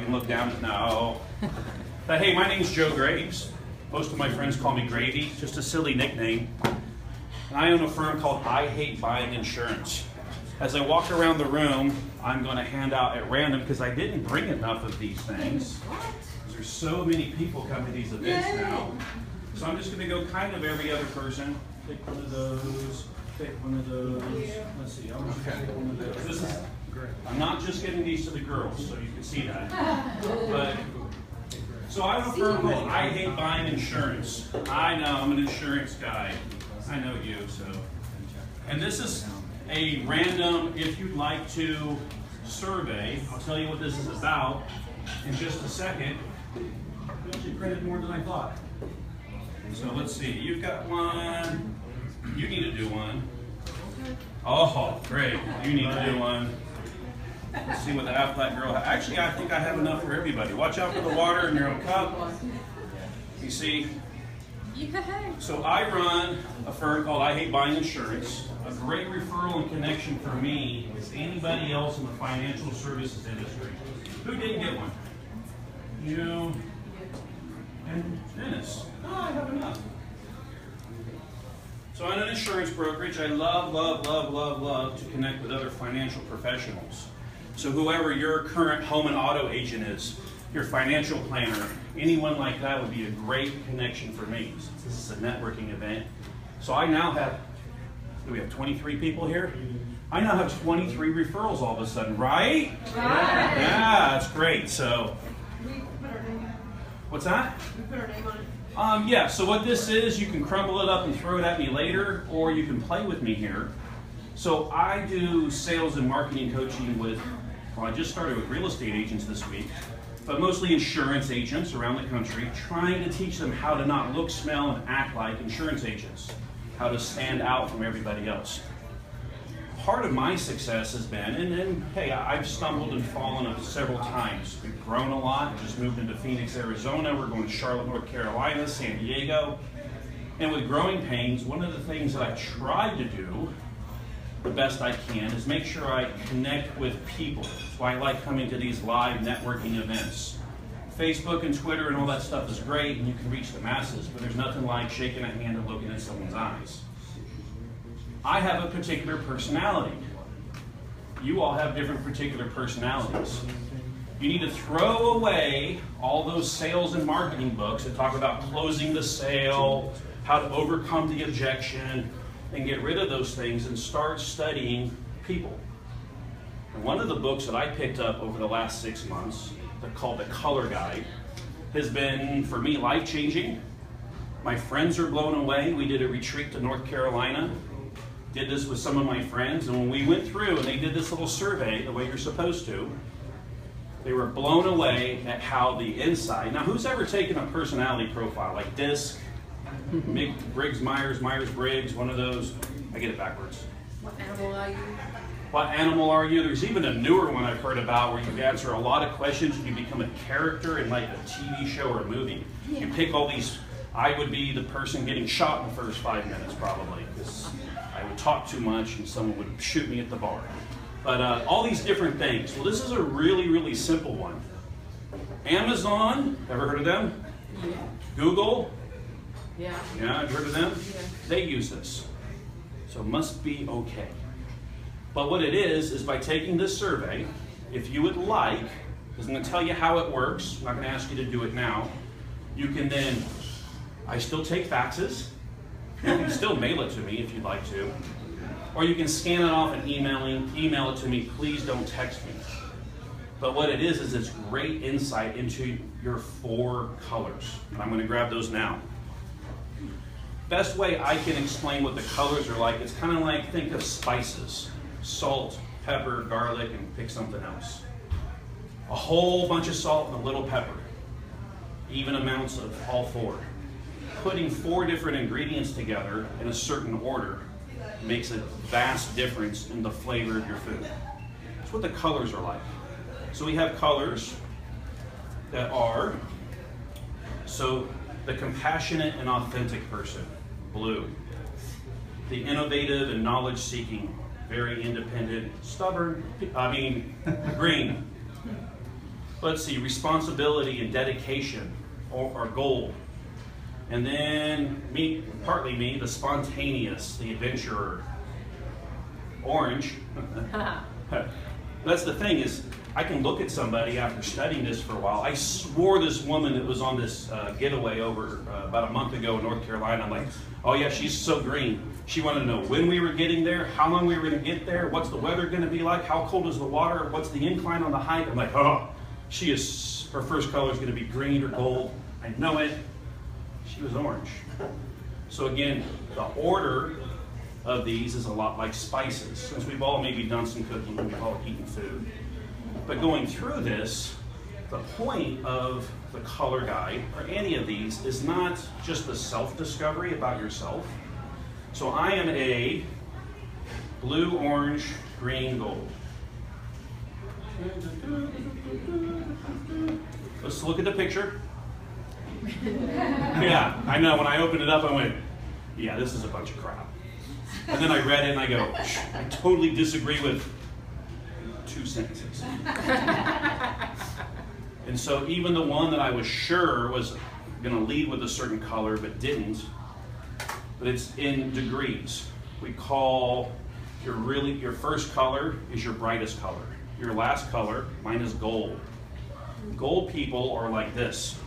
can look down and no. But hey, my name's Joe Graves. Most of my friends call me Gravy, just a silly nickname. And I own a firm called I Hate Buying Insurance. As I walk around the room, I'm going to hand out at random, because I didn't bring enough of these things. There's so many people come to these events now. So I'm just going to go kind of every other person. Pick one of those, pick one of those. Let's see, I'm just going to pick one of those. This is great. I'm not just giving these to the girls, so you can see that. But so I have a firm called I Hate Buying Insurance. I know, I'm an insurance guy. I know you, so. And this is a random, if you'd like to, survey. I'll tell you what this is about in just a second. You actually printed more than I thought. So let's see, you've got one. You need to do one. Oh, great. You need to do one. Let's see what the Aflac girl has. Actually, I think I have enough for everybody. Watch out for the water in your own cup. You see? So I run a firm called I Hate Buying Insurance. A great referral and connection for me is anybody else in the financial services industry. Who didn't get one? You and Dennis. Oh, I have enough. So I'm an insurance brokerage. I love to connect with other financial professionals. So whoever your current home and auto agent is, your financial planner, anyone like that would be a great connection for me. This is a networking event. So I now have, do we have 23 people here? I now have 23 referrals all of a sudden, right? Yeah, that's great. So, what's that? We put our name on it. Yeah, so what this is, you can crumble it up and throw it at me later, or you can play with me here. So I do sales and marketing coaching with, well, I just started with real estate agents this week, but mostly insurance agents around the country, trying to teach them how to not look, smell, and act like insurance agents, how to stand out from everybody else. Part of my success has been, and hey, I've stumbled and fallen several times. We've grown a lot, just moved into Phoenix, Arizona. We're going to Charlotte, North Carolina, San Diego. And with growing pains, one of the things that I tried to do the best I can is make sure I connect with people. That's why I like coming to these live networking events. Facebook and Twitter and all that stuff is great, and you can reach the masses, but there's nothing like shaking a hand and looking in someone's eyes. I have a particular personality. You all have different particular personalities. You need to throw away all those sales and marketing books that talk about closing the sale, how to overcome the objection, and get rid of those things and start studying people. And one of the books that I picked up over the last 6 months, called The Color Guide, has been, for me, life-changing. My friends are blown away. We did a retreat to North Carolina. Did this with some of my friends, and when we went through and they did this little survey the way you're supposed to, they were blown away at how the inside. Now, who's ever taken a personality profile like DISC, Myers-Briggs, one of those? I get it backwards. What animal are you? What animal are you? There's even a newer one I've heard about where you answer a lot of questions and you become a character in like a TV show or a movie. Yeah. You pick all these. I would be the person getting shot in the first 5 minutes probably, because I would talk too much and someone would shoot me at the bar. But all these different things. Well, this is a really simple one. Amazon, ever heard of them? Yeah. Google? Yeah. Yeah, I've heard of them? Yeah. They use this. So it must be okay. But what it is by taking this survey, if you would like, because I'm going to tell you how it works, I'm not going to ask you to do it now, you can then, I still take faxes, you can still mail it to me if you'd like to, or you can scan it off and email it to me. Please don't text me. But what it is it's great insight into your 4 colors. And I'm going to grab those now. Best way I can explain what the colors are like, it's kind of like, think of spices. Salt, pepper, garlic, and pick something else. A whole bunch of salt and a little pepper. Even amounts of all 4. Putting 4 different ingredients together in a certain order makes a vast difference in the flavor of your food. That's what the colors are like. So we have colors that are, so the compassionate and authentic person, blue. The innovative and knowledge-seeking, very independent, stubborn, green. Let's see, responsibility and dedication are gold. And then partly me, the spontaneous, the adventurer, orange. That's the thing is, I can look at somebody after studying this for a while. I swore this woman that was on this getaway over about a month ago in North Carolina, I'm like, oh yeah, she's so green. She wanted to know when we were getting there, how long we were going to get there, what's the weather going to be like, how cold is the water, what's the incline on the hike. I'm like, oh, her first color is going to be green or gold. I know it. She was orange. So again, the order of these is a lot like spices. Since we've all maybe done some cooking, we call it eating food. But going through this, the point of the color guide, or any of these, is not just the self-discovery about yourself. So I am a blue, orange, green, gold. Let's look at the picture. Yeah, I know, when I opened it up, I went, yeah, this is a bunch of crap. And then I read it and I go, I totally disagree with 2 sentences. And so even the one that I was sure was going to lead with a certain color but didn't, but it's in degrees. We call your first color is your brightest color. Your last color, mine is gold. Gold people are like this.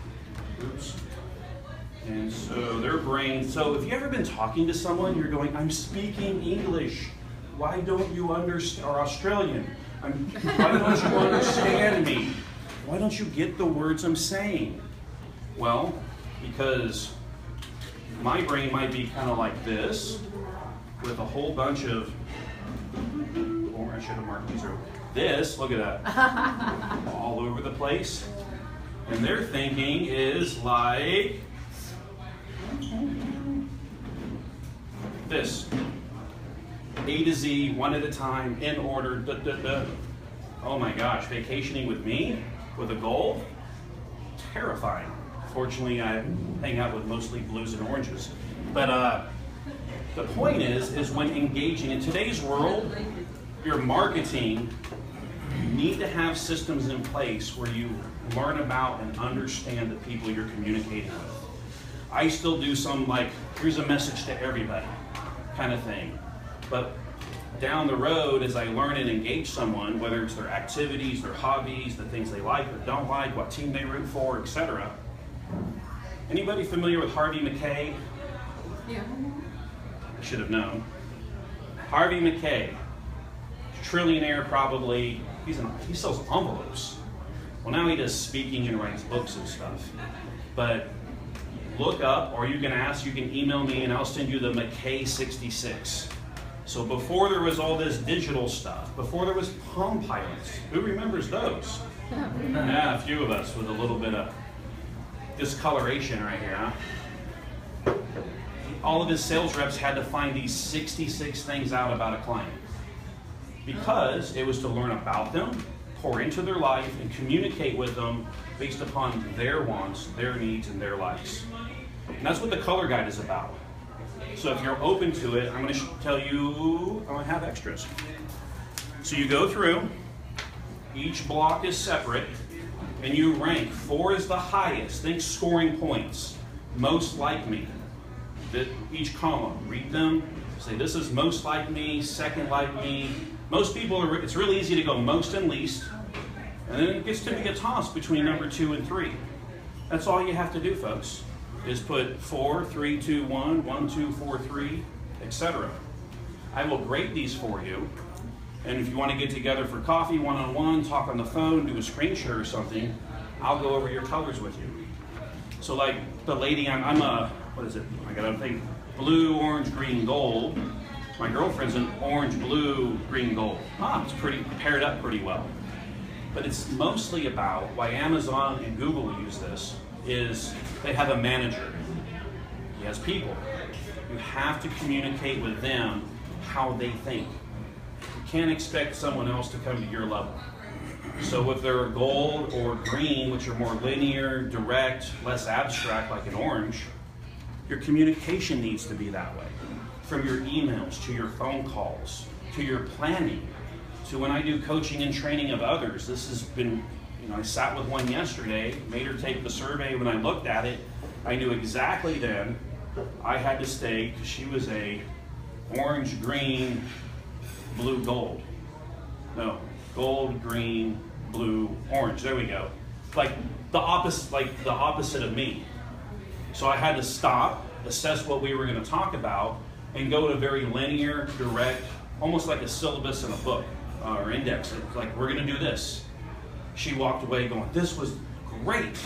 Oops. And so their brain, so if you've ever been talking to someone, you're going, I'm speaking English. Why don't you understand, or Australian? Why don't you understand me? Why don't you get the words I'm saying? Well, because my brain might be kind of like this, with a whole bunch of, or I should have marked these over. This, look at that, all over the place. And their thinking is like this. A to Z, one at a time, in order, da, da, da. Oh my gosh, vacationing with me, with a goal? Terrifying. Fortunately, I hang out with mostly blues and oranges. But the point is when engaging in today's world, your marketing, you need to have systems in place where you learn about and understand the people you're communicating with. I still do some like, here's a message to everybody kind of thing. But down the road, as I learn and engage someone, whether it's their activities, their hobbies, the things they like or don't like, what team they root for, etc. Anybody familiar with Harvey Mackay? Yeah. I should have known. Harvey Mackay, trillionaire probably. He sells envelopes. Well, now he does speaking and writes books and stuff. But look up, or you can ask, you can email me, and I'll send you the Mackay 66. So before there was all this digital stuff, before there was Palm Pilots, who remembers those? Yeah, a few of us with a little bit of discoloration right here, huh? All of his sales reps had to find these 66 things out about a client because it was to learn about them, pour into their life, and communicate with them based upon their wants, their needs, and their likes. And that's what the color guide is about. So if you're open to it, I'm going to tell you, I have extras. So you go through, each block is separate, and you rank. 4 is the highest. Think scoring points. Most like me. Each column, read them, say this is most like me, second like me. Most people, it's really easy to go most and least, and then it gets to be a toss between number 2 and 3. That's all you have to do, folks, is put 4, 3, 2, 1, 1, 2, 4, 3, etc. I will grade these for you, and if you want to get together for coffee, one-on-one, talk on the phone, do a screen share or something, I'll go over your colors with you. So like the lady, I'm a, what is it? I gotta think, blue, orange, green, gold. My girlfriend's an orange, blue, green, gold. It's pretty paired up pretty well. But it's mostly about why Amazon and Google use this is they have a manager. He has people. You have to communicate with them how they think. You can't expect someone else to come to your level. So if they're gold or green, which are more linear, direct, less abstract like an orange, your communication needs to be that way. From your emails, to your phone calls, to your planning, to when I do coaching and training of others. This has been I sat with one yesterday, made her take the survey. When I looked at it, I knew exactly then I had to stay because she was a orange, green, blue, gold. No, gold, green, blue, orange. There we go. Like the opposite of me. So I had to stop, assess what we were going to talk about, and go to very linear, direct, almost like a syllabus in a book or index. It's like, we're going to do this. She walked away going, this was great.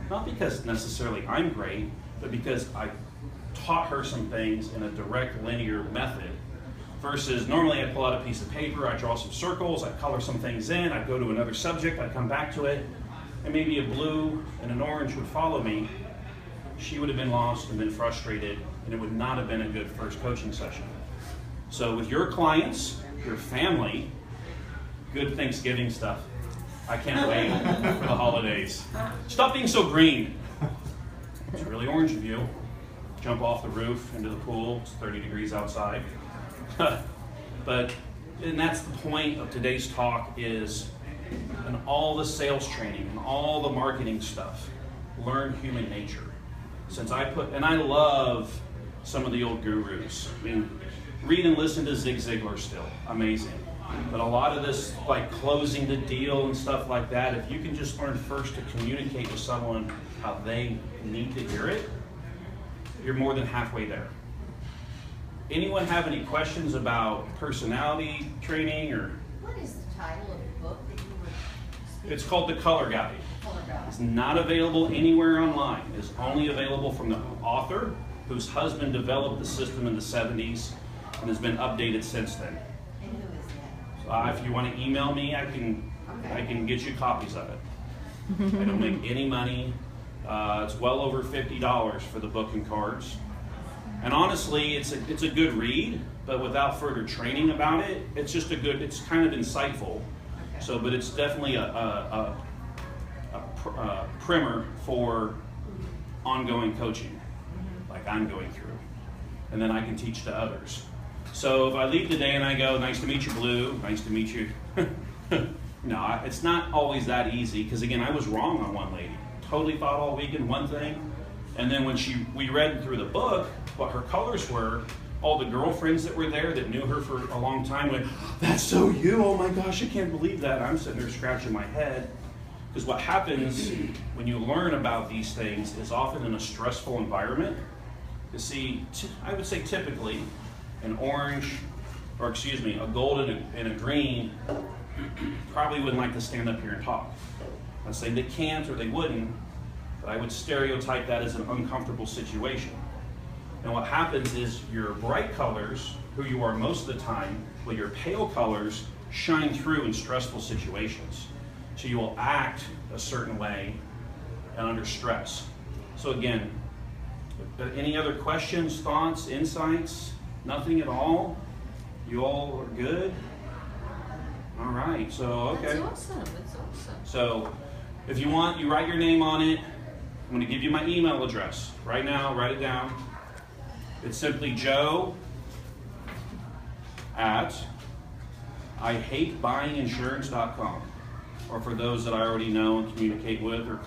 Not because necessarily I'm great, but because I taught her some things in a direct, linear method. Versus normally I pull out a piece of paper, I draw some circles, I color some things in, I go to another subject, I come back to it, and maybe a blue and an orange would follow me. She would have been lost and been frustrated, and it would not have been a good first coaching session. So with your clients, your family, good Thanksgiving stuff. I can't wait for the holidays. Stop being so green. It's really orange of you. Jump off the roof into the pool. It's 30 degrees outside. And that's the point of today's talk is in all the sales training and all the marketing stuff, learn human nature. And I love some of the old gurus. I mean, read and listen to Zig Ziglar still, amazing. But a lot of this, like closing the deal and stuff like that, if you can just learn first to communicate with someone how they need to hear it, you're more than halfway there. Anyone have any questions about personality training or? What is the title of the book that you were? It's called The Color Guide. Color Guide. It's not available anywhere online. It's only available from the author, whose husband developed the system in the 70s and has been updated since then. And who is that? So if you want to email me, I can get you copies of it. I don't make any money. It's well over $50 for the book and cards. And honestly, it's a good read, but without further training about it, it's kind of insightful. Okay. So, but it's definitely a primer for ongoing coaching, like I'm going through. And then I can teach to others. So if I leave today and I go, nice to meet you, Blue, nice to meet you. No, it's not always that easy, because again, I was wrong on one lady. Totally thought all weekend one thing, and then when we read through the book what her colors were, all the girlfriends that were there that knew her for a long time went, that's so you, oh my gosh, I can't believe that. I'm sitting there scratching my head, because what happens when you learn about these things is often in a stressful environment. You see, I would say typically an orange, or excuse me, a gold and a green probably wouldn't like to stand up here and talk. I'm not saying they can't or they wouldn't, but I would stereotype that as an uncomfortable situation. And what happens is your bright colors, who you are most of the time, well, your pale colors shine through in stressful situations. So you will act a certain way and under stress. So again, any other questions, thoughts, insights? Nothing at all? You all are good? All right, so okay. That's awesome. That's awesome. So if you want, you write your name on it. I'm going to give you my email address right now. Write it down. It's simply Joe at IHateBuyingInsurance.com. Or for those that I already know and communicate with or